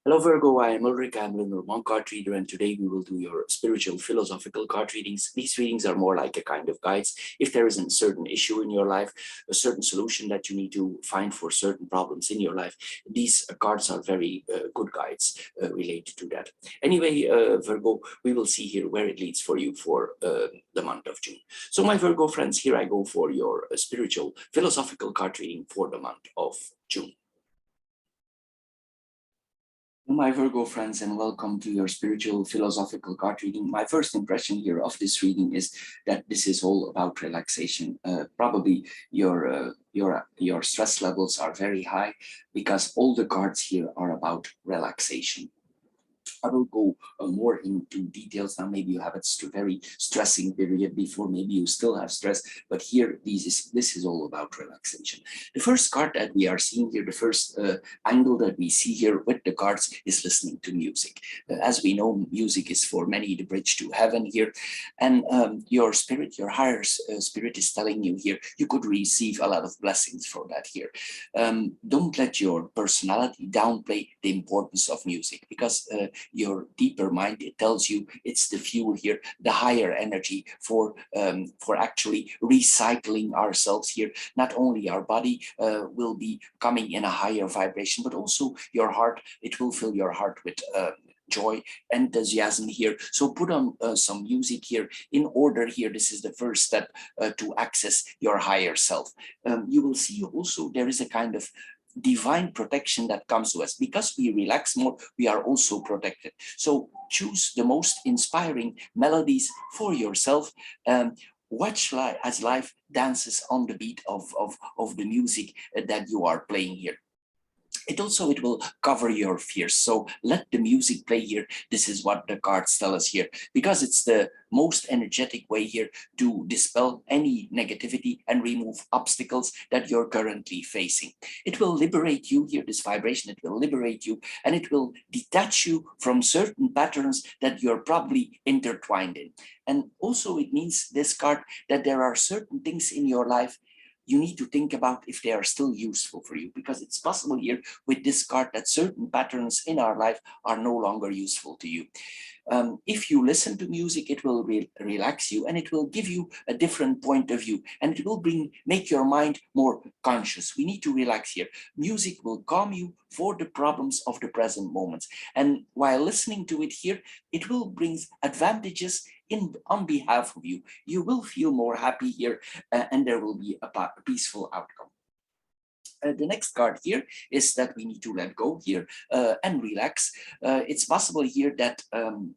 Hello Virgo, I am Ulrich, I'm Lenormand card reader, and today we will do your spiritual philosophical card readings. These readings are more like a kind of guides. If there is a certain issue in your life, a certain solution that you need to find for certain problems in your life, these cards are very good guides related to that. Anyway, Virgo, we will see here where it leads for you for the month of June. So my Virgo friends, here I go for your spiritual philosophical card reading for the month of June. My Virgo friends, and welcome to your spiritual philosophical card reading. My first impression here of this reading is that this is all about relaxation. Probably your stress levels are very high because all the cards here are about relaxation. I will go more into details now. Maybe you have a very stressing period before, maybe you still have stress, but here this is all about relaxation. The first card that we are seeing here, the first angle that we see here with the cards is listening to music. As we know, music is for many the bridge to heaven here, and your spirit, your higher spirit is telling you here, you could receive a lot of blessings for that here. Don't let your personality downplay the importance of music, because your deeper mind, it tells you it's the fuel here, the higher energy for actually recycling ourselves here. Not only our body will be coming in a higher vibration, but also your heart. It will fill your heart with joy, enthusiasm here. So put on some music here in order here. This is the first step to access your higher self. You will see also there is a kind of divine protection that comes to us. Because we relax more, we are also protected. So choose the most inspiring melodies for yourself. Watch as life dances on the beat of the music that you are playing here. It will cover your fears. So let the music play here. This is what the cards tell us here, because it's the most energetic way here to dispel any negativity and remove obstacles that you're currently facing. It will liberate you here, this vibration, it will liberate you, and it will detach you from certain patterns that you're probably intertwined in. And also it means, this card, that there are certain things in your life you need to think about if they are still useful for you, because it's possible here with this card that certain patterns in our life are no longer useful to you. If you listen to music, it will relax you, and it will give you a different point of view, and it will make your mind more conscious. We need to relax here. Music will calm you for the problems of the present moments, and while listening to it here, it will bring advantages on behalf of you. You will feel more happy here, and there will be a peaceful outcome. The next card here is that we need to let go here and relax. It's possible here that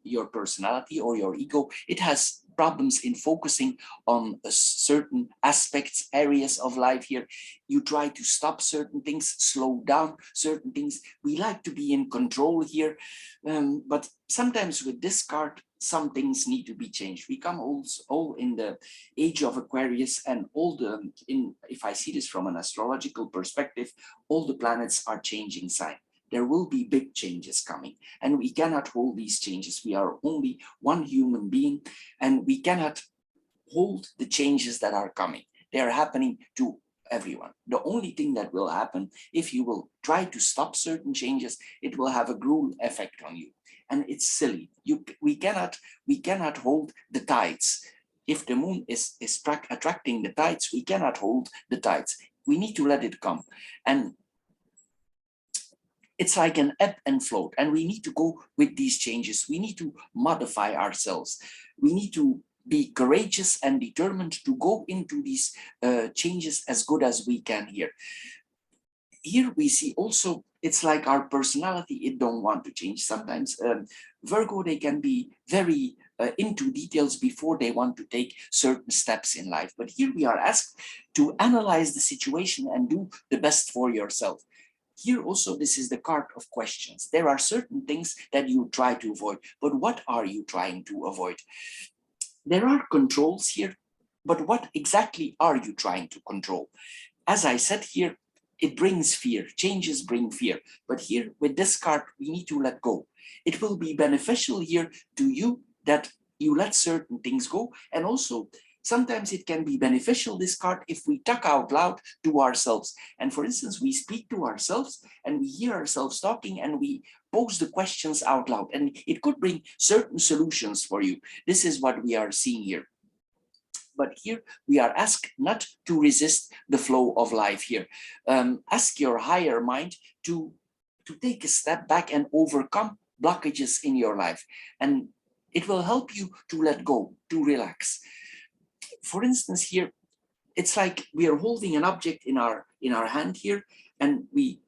your personality or your ego, it has problems in focusing on certain aspects, areas of life here. You try to stop certain things, slow down certain things. We like to be in control here, but sometimes with this card, some things need to be changed. We come all in the age of Aquarius, and if I see this from an astrological perspective, all the planets are changing sign. There will be big changes coming, and we cannot hold these changes. We are only one human being, and we cannot hold the changes that are coming. They are happening to everyone. The only thing that will happen, if you will try to stop certain changes, it will have a cruel effect on you. And it's silly. We cannot hold the tides. If the moon is attracting the tides, we cannot hold the tides. We need to let it come. And it's like an ebb and flow, and we need to go with these changes. We need to modify ourselves. We need to be courageous and determined to go into these changes as good as we can here. Here we see also, it's like our personality, it don't want to change. Sometimes Virgo, they can be very into details before they want to take certain steps in life. But here we are asked to analyze the situation and do the best for yourself. Here also, this is the card of questions. There are certain things that you try to avoid, but what are you trying to avoid? There are controls here, but what exactly are you trying to control? As I said here, it brings fear. Changes bring fear. But here with this card, we need to let go. It will be beneficial here to you that you let certain things go. And also, Sometimes it can be beneficial, this card, if we talk out loud to ourselves. And for instance, we speak to ourselves and we hear ourselves talking and we pose the questions out loud, and it could bring certain solutions for you. This is what we are seeing here. But here we are asked not to resist the flow of life here. Ask your higher mind to take a step back and overcome blockages in your life. And it will help you to let go, to relax. For instance, here, it's like we are holding an object in our hand here, and we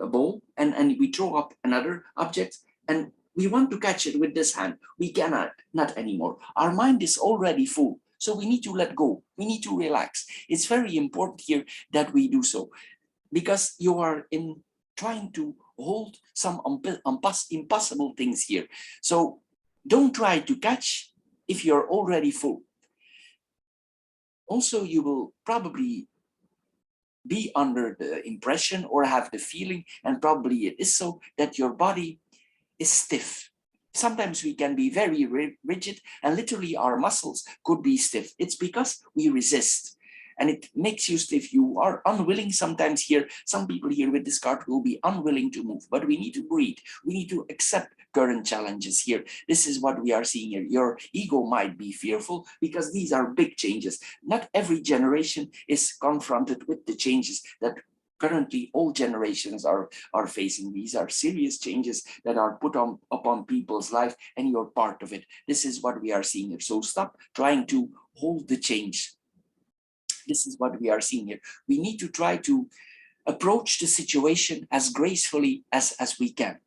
a ball, and we throw up another object, and we want to catch it with this hand. We cannot, not anymore. Our mind is already full. So we need to let go. We need to relax. It's very important here that we do so, because you are in trying to hold some impossible things here. So don't try to catch if you're already full. Also, you will probably be under the impression or have the feeling, and probably it is so, that your body is stiff. Sometimes we can be very rigid, and literally our muscles could be stiff. It's because we resist, and it makes you stiff. You are unwilling sometimes here. Some people here with this card will be unwilling to move, but we need to breathe. We need to accept current challenges here. This is what we are seeing here. Your ego might be fearful because these are big changes. Not every generation is confronted with the changes that currently all generations are facing. These are serious changes that are put upon people's life, and you're part of it. This is what we are seeing here. So stop trying to hold the change. This is what we are seeing here. We need to try to approach the situation as gracefully as we can.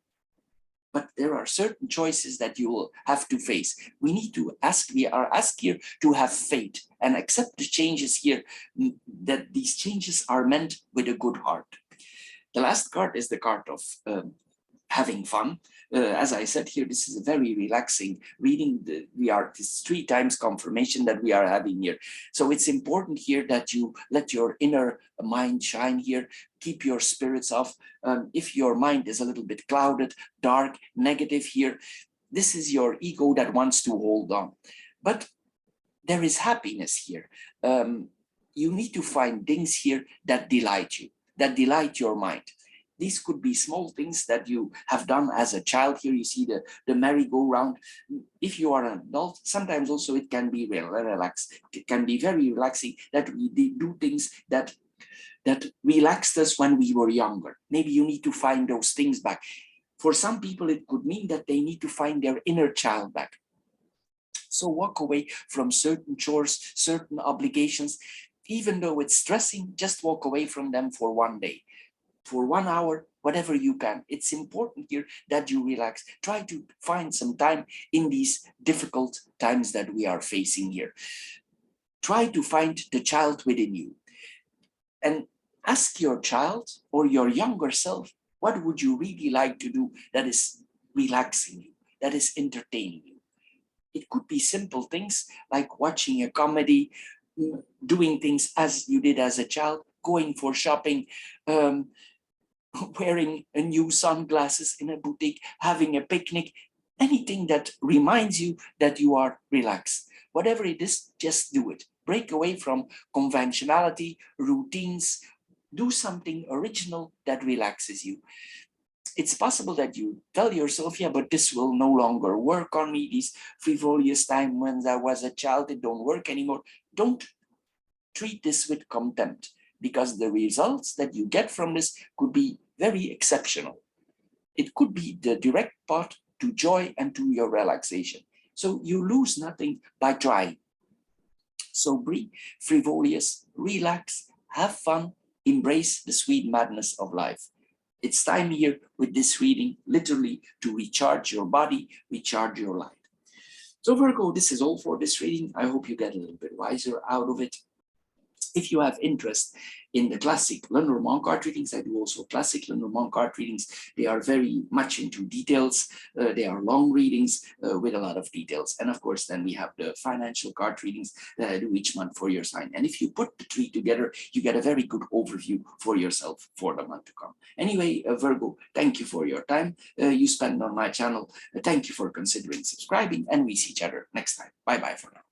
But there are certain choices that you will have to face. We need to ask, we are asked here to have faith and accept the changes here, that these changes are meant with a good heart. The last card is the card of having fun. As I said here, this is a very relaxing reading. This 3 times confirmation that we are having here. So it's important here that you let your inner mind shine here. Keep your spirits up. If your mind is a little bit clouded, dark, negative here, this is your ego that wants to hold on. But there is happiness here. You need to find things here that delight you, that delight your mind. These could be small things that you have done as a child. Here you see the merry-go-round. If you are an adult, sometimes also it can be relaxed. It can be very relaxing that we do things that relaxed us when we were younger. Maybe you need to find those things back. For some people, it could mean that they need to find their inner child back. So walk away from certain chores, certain obligations. Even though it's stressing, just walk away from them for one day. For 1 hour, whatever you can. It's important here that you relax. Try to find some time in these difficult times that we are facing here. Try to find the child within you. And ask your child or your younger self, what would you really like to do that is relaxing you, that is entertaining you? It could be simple things like watching a comedy, doing things as you did as a child, going for shopping, wearing a new sunglasses in a boutique, having a picnic, anything that reminds you that you are relaxed. Whatever it is, just do it. Break away from conventionality, routines. Do something original that relaxes you. It's possible that you tell yourself, yeah, but this will no longer work on me. These frivolous time when I was a child, it don't work anymore. Don't treat this with contempt, because the results that you get from this could be very exceptional. It could be the direct path to joy and to your relaxation. So you lose nothing by trying. So be frivolous, relax, have fun, embrace the sweet madness of life. It's time here with this reading, literally, to recharge your body, recharge your light. So Virgo, this is all for this reading. I hope you get a little bit wiser out of it. If you have interest in the classic Lenormand card readings, I do also classic Lenormand card readings. They are very much into details. They are long readings with a lot of details. And of course, then we have the financial card readings that I do each month for your sign. And if you put the 3 together, you get a very good overview for yourself for the month to come. Anyway, Virgo, thank you for your time you spend on my channel. Thank you for considering subscribing, and we see each other next time. Bye-bye for now.